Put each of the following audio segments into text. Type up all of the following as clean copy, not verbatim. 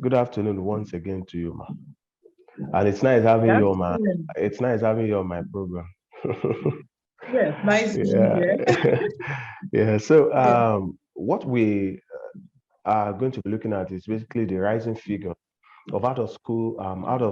Good afternoon once again to you, ma. And it's nice having Yeah. you on my. It's nice having you on my program. Yes, nice being Yeah, here. yeah. So, Yeah. what we are going to be looking at is basically the rising figure of out of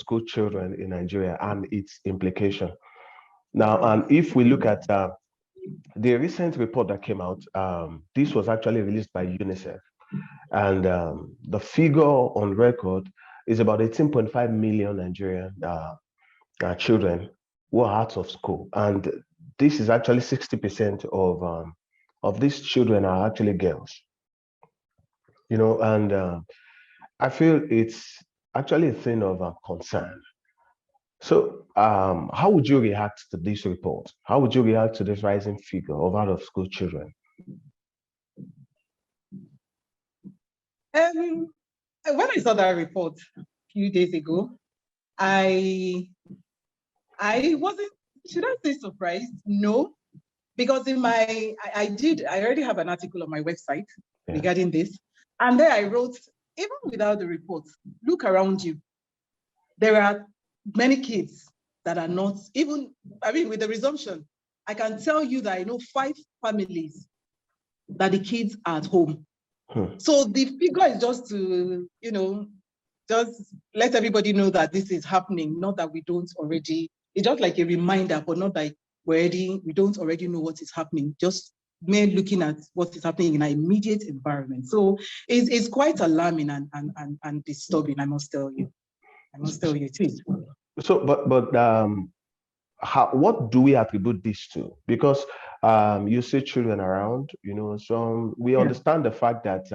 school children in Nigeria and its implication. Now, Yes. and if we look at the recent report that came out, this was actually released by UNICEF, and the figure on record is about 18.5 million Nigerian children who are out of school, and this is actually 60% of these children are actually girls. And I feel it's actually a thing of concern. So, how would you react to this report? How would you react to this rising figure of out of school children? Um, when I saw that report a few days ago, I I wasn't, should I say surprised? No, because I already have an article on my website Yeah. regarding this. And there I wrote, even without the report, look around you. There are many kids that are not even, with the resumption, I can tell you that I know 5 families that the kids are at home. So the figure is just to, just let everybody know that this is happening, not that we don't already, it's just like a reminder, but not like we don't already know what is happening, just mere looking at what is happening in our immediate environment. So it's quite alarming and disturbing, I must tell you. I must tell you it is. So, but what do we attribute this to? Because you see children around, some we understand the fact that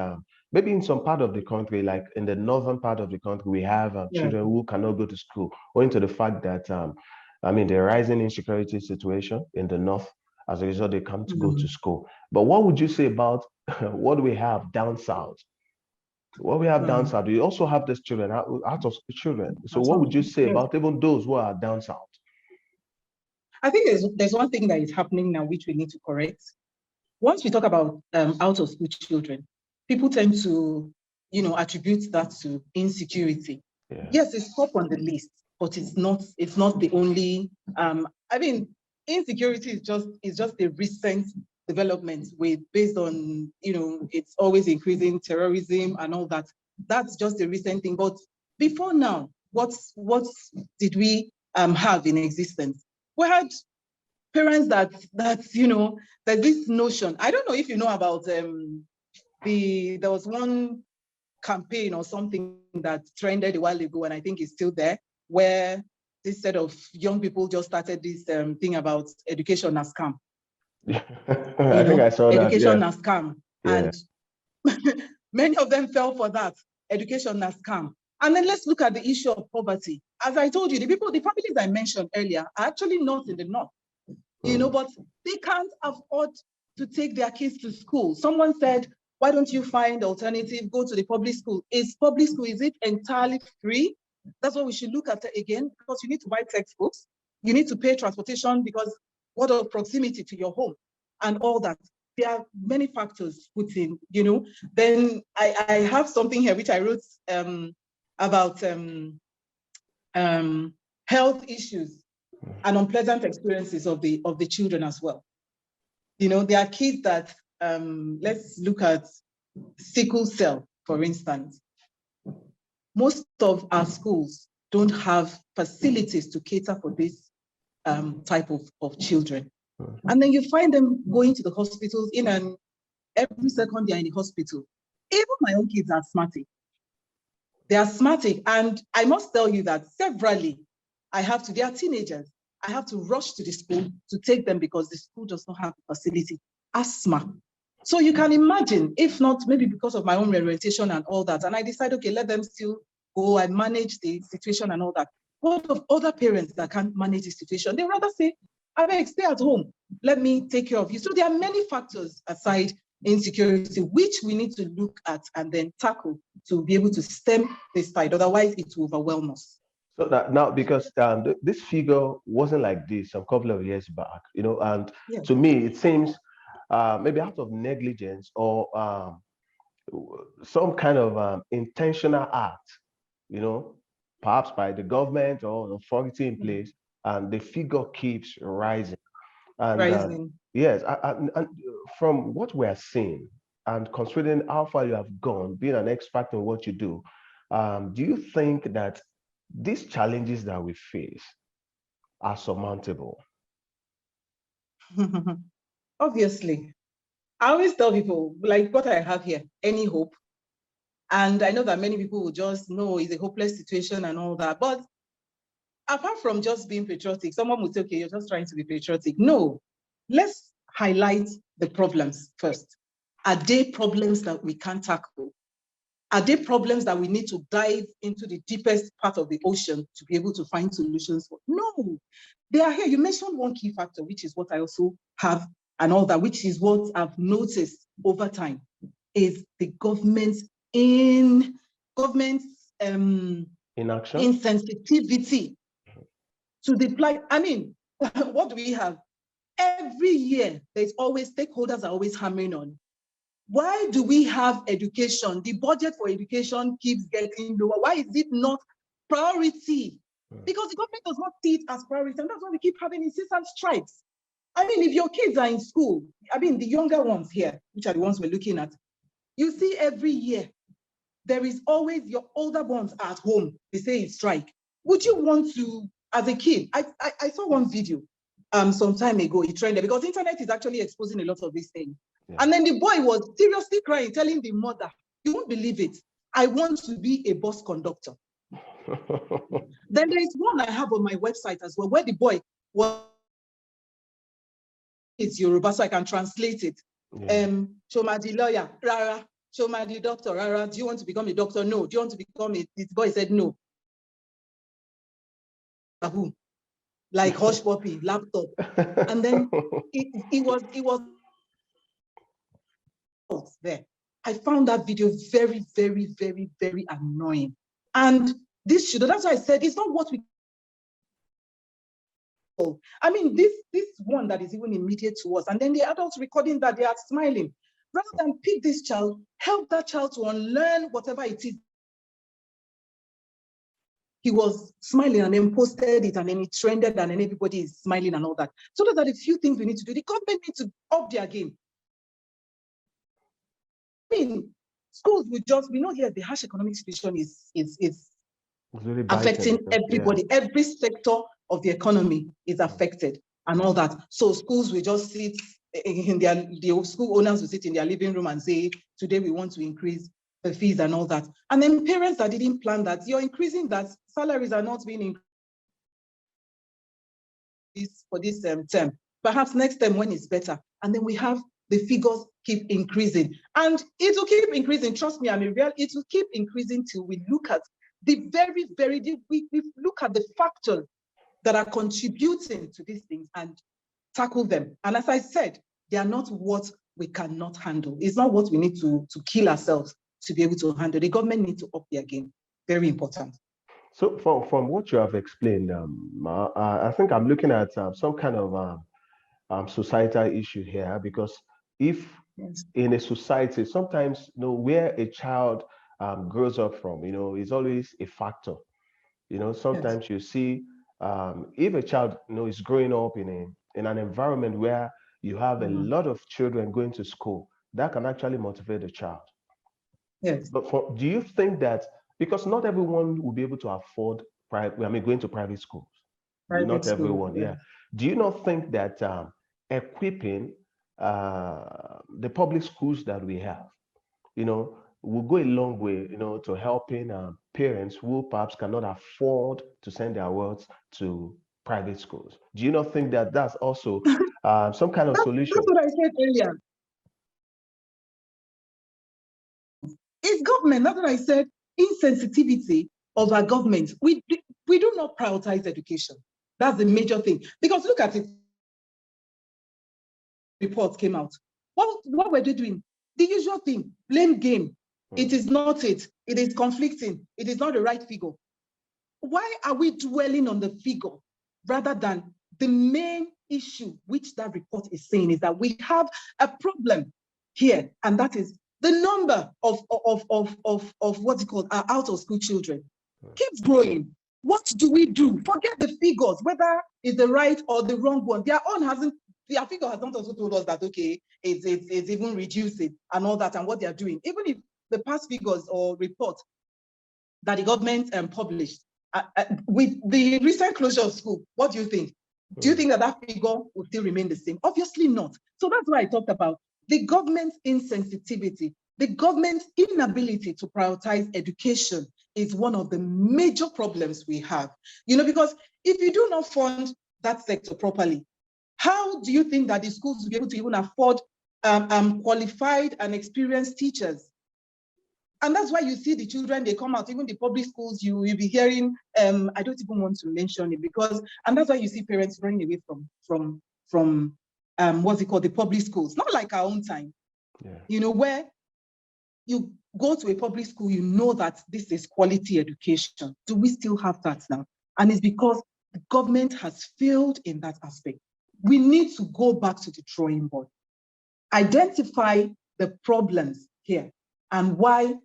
maybe in some part of the country, like in the northern part of the country, we have children who cannot go to school, owing to the fact that the rising insecurity situation in the north. As a result, they can't go to school. But what would you say about what we have down south? What we have down south, we also have these children out of school children. So, what would you say about even those who are down south? I think there's one thing that is happening now which we need to correct. Once we talk about out of school children, people tend to, attribute that to insecurity. Yeah. Yes, it's top on the list, but it's not the only. Insecurity is just a recent development based on, it's always increasing terrorism and all that. That's just a recent thing. But before now, what did we have in existence? We had parents that there's this notion. I don't know if you know about there was one campaign or something that trended a while ago, and I think it's still there, where this set of young people just started this thing about education as scam. I think I saw that. Education as scam. Yeah. And many of them fell for that, education as scam. And then let's look at the issue of poverty. As I told you, the families I mentioned earlier are actually not in the north. But they can't afford to take their kids to school. Someone said, why don't you find alternative, go to the public school? Is it entirely free? That's what we should look at again, because you need to buy textbooks, you need to pay transportation because what of proximity to your home and all that. There are many factors put in, Then I have something here which I wrote about health issues and unpleasant experiences of the children as well. There are kids that, let's look at sickle cell, for instance. Most of our schools don't have facilities to cater for this type of children. And then you find them going to the hospitals every second they are in the hospital. Even my own kids are asthmatic. They are asthmatic. And I must tell you that severally, they are teenagers. I have to rush to the school to take them because the school does not have the facility. Asthma. So you can imagine, if not, maybe because of my own orientation and all that, and I decide, okay, let them still go and manage the situation and all that. What of other parents that can't manage the situation? They rather say, I beg, stay at home. Let me take care of you. So there are many factors aside insecurity, which we need to look at and then tackle to be able to stem this tide. Otherwise, it will overwhelm us. So that now, because this figure wasn't like this a couple of years back, and to me, it seems maybe out of negligence or some kind of intentional act perhaps by the government or authority in place, and the figure keeps rising. And Rising. yes, and from what we are seeing, and considering how far you have gone, being an expert in what you do you think that these challenges that we face are surmountable? Obviously. I always tell people, like what I have here, any hope. And I know that many people will just know it's a hopeless situation and all that. But apart from just being patriotic, someone would say, okay, you're just trying to be patriotic. No, let's highlight the problems first. Are they problems that we can't tackle? Are they problems that we need to dive into the deepest part of the ocean to be able to find solutions for? No, they are here. You mentioned one key factor, which is what I also have and all that, which is what I've noticed over time, is the government's Inaction? insensitivity to the plight. I mean, what do we have? Every year, there's always stakeholders are always hammering on. Why do we have education? The budget for education keeps getting lower. Why is it not priority? Because the government does not see it as priority, and that's why we keep having incessant strikes. I mean, if your kids are in school, I mean, the younger ones here, which are the ones we're looking at, you see every year, there is always your older ones at home. They say it's strike. Would you want to, as a kid, I saw one video some time ago, it trended because the internet is actually exposing a lot of these things. Yeah. And then the boy was seriously crying, telling the mother, you won't believe it, I want to be a bus conductor. Then there is one I have on my website as well, where the boy was, it's Yoruba, so I can translate it. Yeah. Shomadi lawyer, Rara. Shomadi doctor, Rara. Do you want to become a doctor? No. Do you want to become a, this boy said no. Like hush puppy, laptop. And then it was there. I found that video very, very, very, very annoying. And this should, that's why I said it's not what we, I mean, this one that is even immediate to us, and then the adults recording that they are smiling. Rather than pick this child, help that child to unlearn whatever it is. He was smiling and then posted it, and then it trended, and then everybody is smiling and all that. So those are the few things we need to do. The government needs to up their game. I mean, schools will just, we know here the harsh economic situation is really affecting everybody. Yeah. Every sector of the economy is affected and all that. So schools will just sit in the school owners will sit in their living room and say, today we want to increase the fees and all that. And then parents that didn't plan that, you're increasing that, salaries are not being increased for this term. Perhaps next term when it's better. And then we have the figures keep increasing. And it will keep increasing. Trust me, I'm a real, it will keep increasing till we look at the very, very deep, we look at the factors that are contributing to these things and tackle them. And as I said, they are not what we cannot handle. It's not what we need to kill ourselves to be able to handle. The government needs to up their game. Very important. So from what you have explained, I think I'm looking at some kind of societal issue here, because if in a society, sometimes where a child grows up from, is always a factor. Sometimes you see if a child is growing up in an environment where you have a lot of children going to school, that can actually motivate the child. Yes. But do you think that, because not everyone will be able to afford going to private schools. Not everyone, yeah. Do you not think that equipping the public schools that we have, will go a long way, to helping parents who perhaps cannot afford to send their words to private schools? Do you not think that that's also some kind of solution? That's what I said earlier. It's government. That's what I said. Insensitivity of our government. We do not prioritize education. That's the major thing. Because look at it. Reports came out. What were they doing? The usual thing, blame game. It is not it. It is conflicting. It is not the right figure. Why are we dwelling on the figure rather than the main issue, which that report is saying is that we have a problem here, and that is the number of what's it called, our out of school children. keeps growing. What do we do? Forget the figures, whether it's the right or the wrong one. Their figure has not also told us that, okay, it's even reducing and all that and what they're doing. Even if the past figures or reports that the government published, with the recent closure of school, what do you think? Do you think that figure will still remain the same? Obviously not. So that's why I talked about the government's insensitivity, the government's inability to prioritize education is one of the major problems we have. Because if you do not fund that sector properly, how do you think that the schools will be able to even afford qualified and experienced teachers? And that's why you see the children, they come out, even the public schools, you'll be hearing, I don't even want to mention it and that's why you see parents running away from what's it called, the public schools, not like our own time, where you go to a public school, you know that this is quality education. Do we still have that now? And it's because the government has failed in that aspect. We need to go back to the drawing board, identify the problems here, and why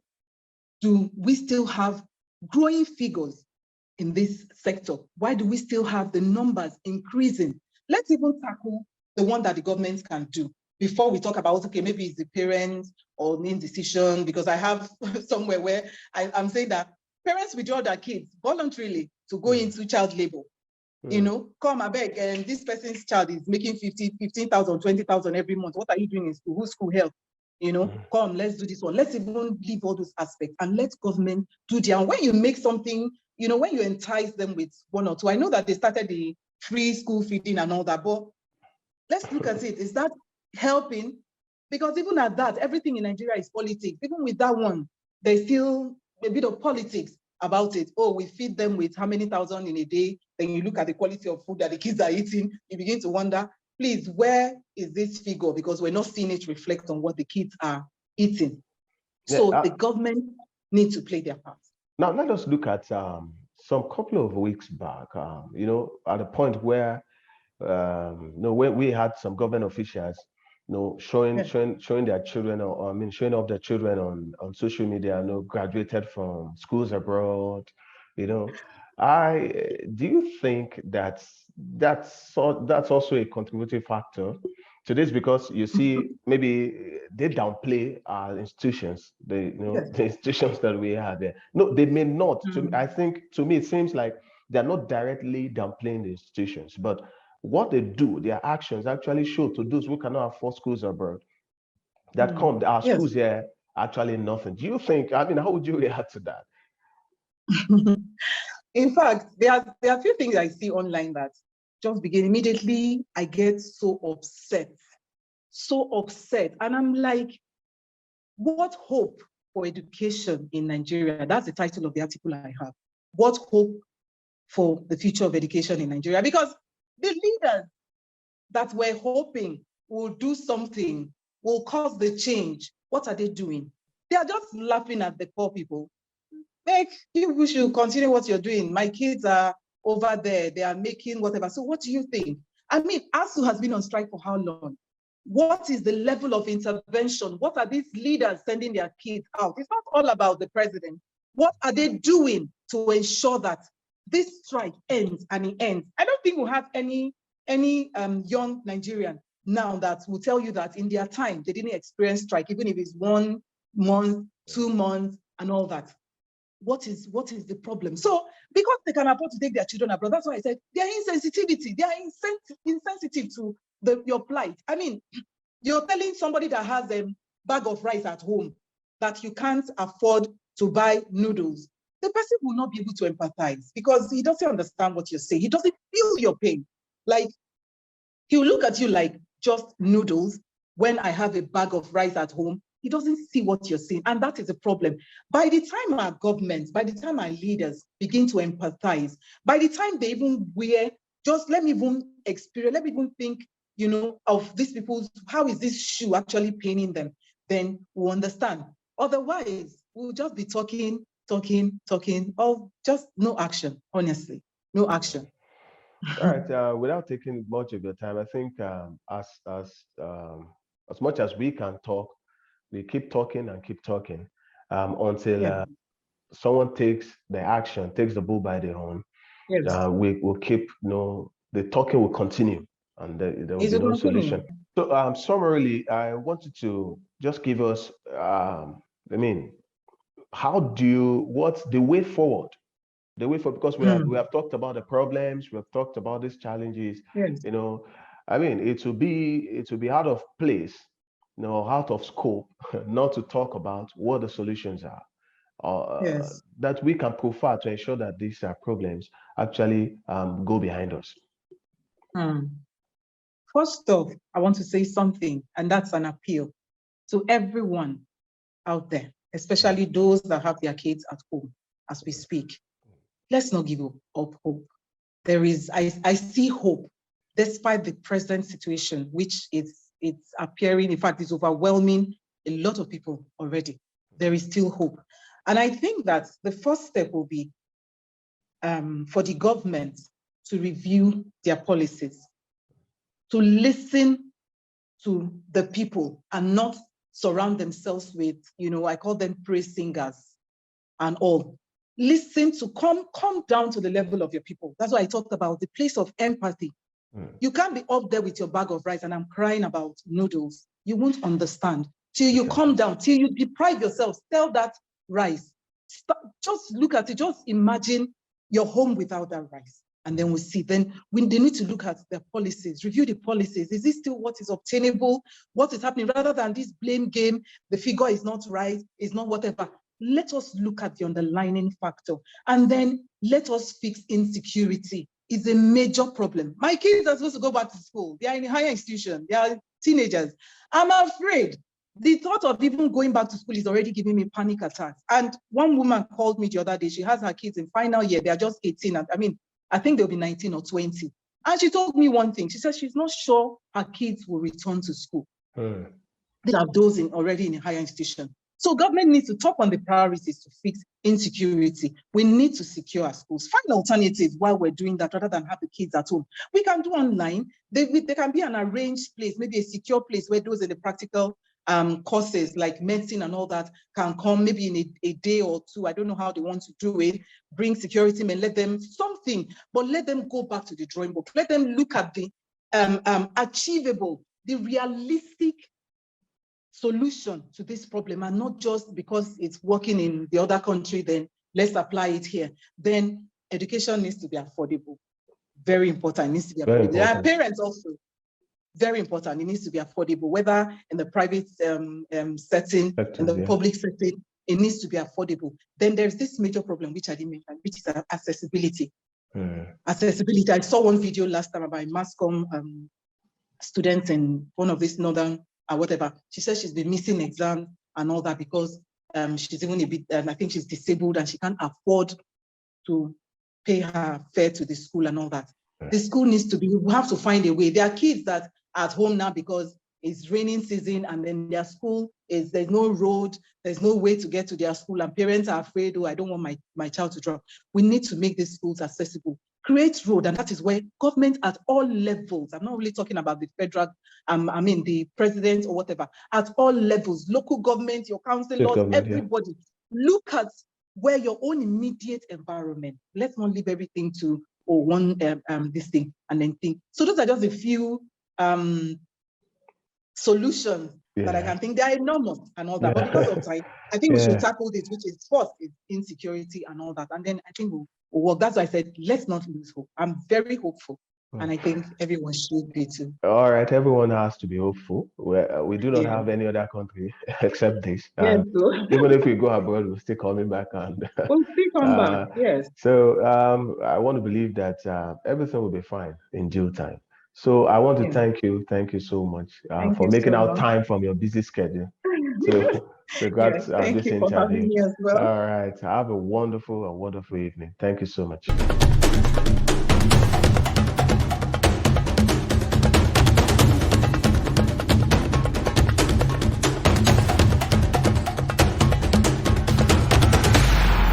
do we still have growing figures in this sector? Why do we still have the numbers increasing? Let's even tackle the one that the government can do before we talk about, okay, maybe it's the parents or main decision, because I have somewhere where I'm saying that parents withdraw their kids voluntarily to go into child labor. Come, I beg, and this person's child is making 15,000, 20,000 every month. What are you doing in school? Who's school help? Come, let's do this one. Let's even leave all those aspects and let government do their. And when you make something, when you entice them with one or two, I know that they started the free school feeding and all that, but let's look at it. Is that helping? Because even at that, everything in Nigeria is politics. Even with that one, there's still a bit of politics about it. Oh, we feed them with how many thousand in a day? Then you look at the quality of food that the kids are eating, you begin to wonder, please, where is this figure? Because we're not seeing it reflect on what the kids are eating. So the government needs to play their part. Now, let us look at some couple of weeks back, at a point where, when we had some government officials, showing their children, or showing off their children on social media, graduated from schools abroad, do you think that's also a contributing factor to this? Because you see, maybe they downplay our institutions, the institutions that we have there. No, they may not. I think, to me, it seems like they're not directly downplaying the institutions, but what they do, their actions actually show to those who cannot afford schools abroad that come, our schools here actually nothing. Do you think, how would you react to that? In fact, there are a few things I see online that just begin immediately. I get so upset. And I'm like, what hope for education in Nigeria? That's the title of the article I have. What hope for the future of education in Nigeria? Because the leaders that we're hoping will do something, will cause the change, what are they doing? They are just laughing at the poor people. Like, you should continue what you're doing. My kids are over there, they are making whatever. So what do you think? ASUU has been on strike for how long? What is the level of intervention? What are these leaders sending their kids out? It's not all about the president. What are they doing to ensure that this strike ends and it ends? I don't think we'll have any young Nigerian now that will tell you that in their time, they didn't experience strike, even if it's 1 month, 2 months, and all that. What is the problem? So because they can afford to take their children abroad, that's why I said their insensitivity, they are insensitive to your plight. You're telling somebody that has a bag of rice at home that you can't afford to buy noodles. The person will not be able to empathize because he doesn't understand what you're saying. He doesn't feel your pain. Like, he'll look at you like just noodles when I have a bag of rice at home. He doesn't see what you're seeing. And that is a problem. By the time our governments, by the time our leaders begin to empathize, by the time they even let me even think, of these people, how is this shoe actually paining them? Then we'll understand. Otherwise, we'll just be talking, or just no action, honestly, no action. All right. Without taking much of your time, I think as much as we can talk, we keep talking and keep talking until someone takes the action, takes the bull by the horn, Yes. we will keep, the talking will continue, and there will Is be it no continue? solution. So, summarily, I wanted to just give us, what's the way forward? The way forward, because we have talked about the problems, we have talked about these challenges. Yes. It will be out of place, out of scope, not to talk about what the solutions are, Yes. that we can profile to ensure that these problems actually go behind us. First off, I want to say something, and that's an appeal to everyone out there, especially those that have their kids at home as we speak. Let's not give up hope. I see hope despite the present situation, which it's appearing, in fact, it's overwhelming a lot of people already. There is still hope. And I think that the first step will be for the government to review their policies, to listen to the people and not surround themselves with, I call them praise singers and all. Listen to come down to the level of your people. That's why I talked about the place of empathy. You can't be up there with your bag of rice and I'm crying about noodles. You won't understand till you come down, till you deprive yourself, sell that rice. Just look at it, just imagine your home without that rice. And then we'll see. Then they need to look at the policies, review the policies. Is this still what is obtainable? What is happening? Rather than this blame game, the figure is not right, is not whatever. Let us look at the underlying factor. And then let us fix insecurity. It's a major problem. My kids are supposed to go back to school. They are in a higher institution. They are teenagers. I'm afraid. The thought of even going back to school is already giving me panic attacks. And one woman called me the other day. She has her kids in final year. They are just 18. I think they'll be 19 or 20. And she told me one thing. She said she's not sure her kids will return to school. These are those already in a higher institution. So government needs to talk on the priorities to fix insecurity. We need to secure our schools. Find alternatives while we're doing that rather than have the kids at home. We can do online. There can be an arranged place, maybe a secure place where those in the practical courses like medicine and all that can come maybe in a day or two. I don't know how they want to do it. Bring security men, let them something, but let them go back to the drawing board. Let them look at the achievable, the realistic solution to this problem, and not just because it's working in the other country, then let's apply it here. Then education needs to be affordable. Very important. It needs to be affordable. There are parents also. Very important. It needs to be affordable, whether in the private setting, in the public setting, it needs to be affordable. Then there's this major problem, which I didn't mention, which is accessibility. Accessibility. I saw one video last time about a mass comm student in one of these northern whatever. She says she's been missing exams and all that because she's even a bit, I think she's disabled and she can't afford to pay her fare to the school and all that. The school needs to be, we have to find a way. There are kids that are at home now because it's raining season and then their school there's no road, there's no way to get to their school and parents are afraid, oh, I don't want my child to drop. We need to make these schools accessible. Create road, and that is where government at all levels, I'm not really talking about the federal, the president or whatever, at all levels, local government, your councillors, everybody, look at where your own immediate environment. Let's not leave everything to one this thing and then think. So those are just a few solutions that I can think. They are enormous and all that, but because of time, I think we should tackle this, which is first is insecurity and all that, and then I think we'll work. That's why I said let's not lose hope. I'm very hopeful, and I think everyone should be too. All right, everyone has to be hopeful. We do not have any other country except this. Even if we go abroad, we're still coming back and we'll still come back. Yes. So I want to believe that everything will be fine in due time. So I want to thank you so much for making out time from your busy schedule. So got thank this you interview. For having me as well. All right, have a wonderful evening. Thank you so much.